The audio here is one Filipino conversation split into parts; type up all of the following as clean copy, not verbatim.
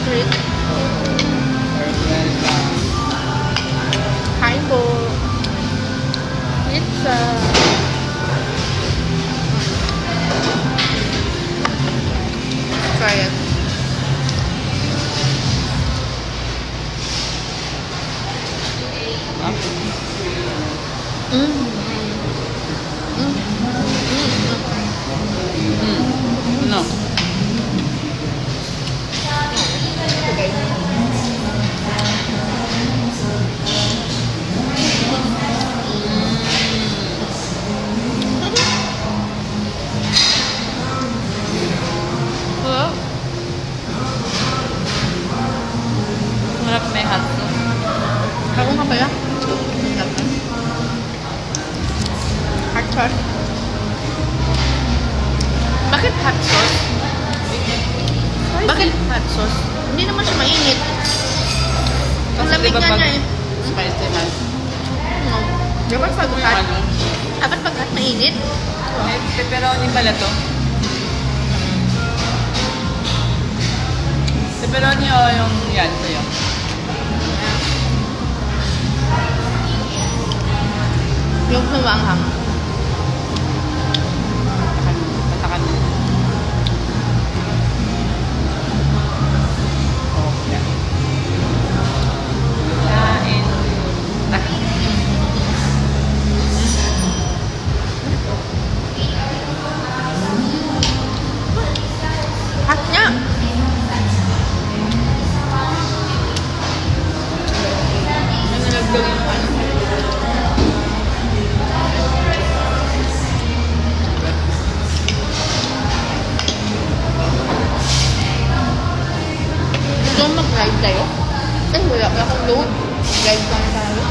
treat. Kain po. Pizza. Try it. No. Hello? Harap may hot sauce. Ako nga pala. Hot sauce. Bakit hot sauce? Bakit hot sauce? Hindi naman siya mainit. Ang Kasi lamig diba nga pag niya eh. spicy hot? No. Dapat pag Yung hot. ano? Dapat pag hot mainit. Eh, pepperoni pala to. Pepperoni o yung yan sa'yo? Yung sumanghang. Patakan mo. Oh, yan. Kain. Hot niya. Ano nalagdag yung ano? Gusto mo mag-ride tayo? Eh, wala pa akong load. Ride pa na tayo.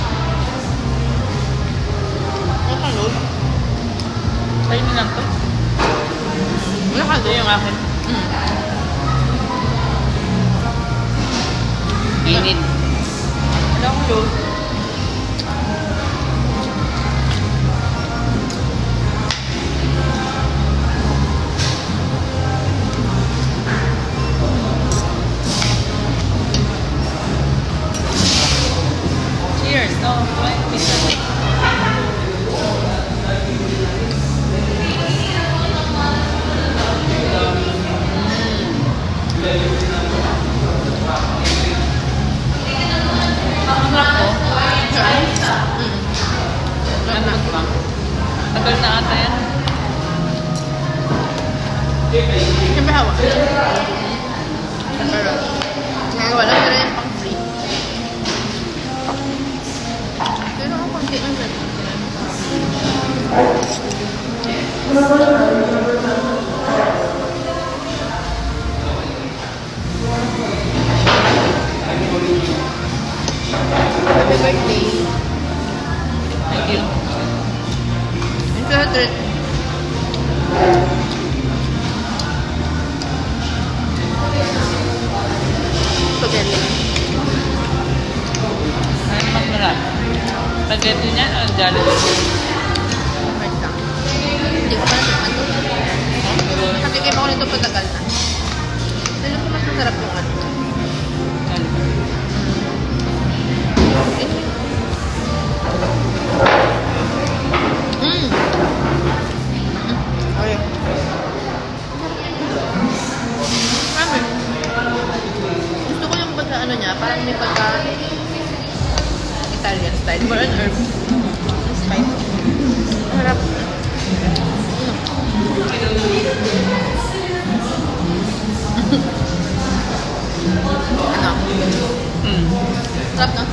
Wala kang load? Tayo na lang to. Wala kang Ito load. yung akin. Init. Wala akong load. Cheers. No, kumain pizza. Ang sarap ko. Ano ba? Tagal na ata yan. Siyempre hawa. Pero, wala na rin pang free. Pero ako konti lang dyan. Happy birthday. Thank you. Ito na treat. Spaghetti. Ano mas marami? Spaghetti niyan o Jollibee? Wait lang. Hindi ko pa natin ano. Nakatikim ako nito patagal na. Alam ko mas masarap yung ano. Jollibee. Okay. Mami. Gusto ko yung pagka ano niya, parang may pagka Italian style. More on herb. Spice. Harap. Ano? Sarap no?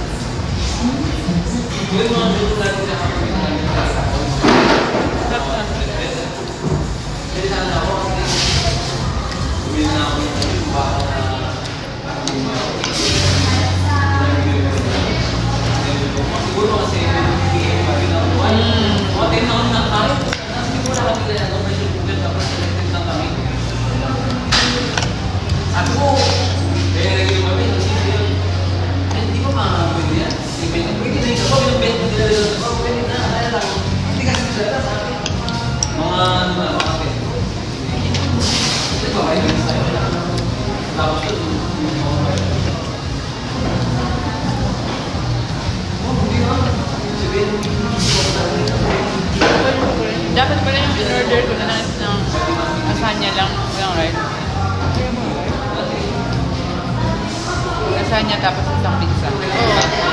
lasagna tapos isang pizza. Oo.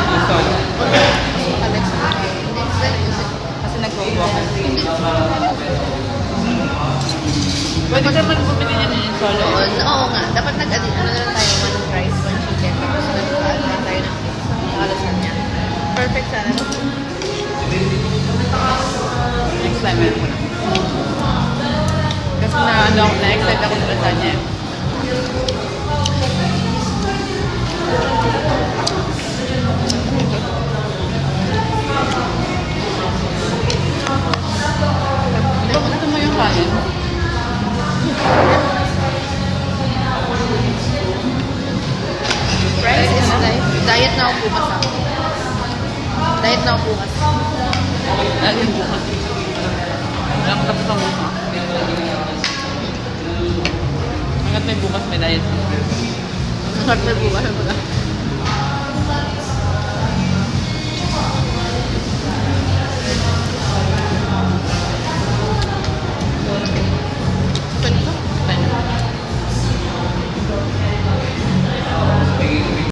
Yung solo. Alex. Kasi nag-ubo ako. Hindi. Pwede ka naman bumili niya ng solo. Oo nga. Dapat nag-adit. Ano na lang tayo, one rice, one chicken. Tapos nag-add na tayo ng lasagna. Perfect sana. No? Next time, meron ko na. Kasi na-excite ako sa lasagna. Di ba gusto mo yung kanin? Rice is life. Diet na ako bukas ako. Diet na ako bukas. Lagi bukas. Wala ko tapos ang bukas. Hanggat may bukas, may diet. Ang sarap na bukas.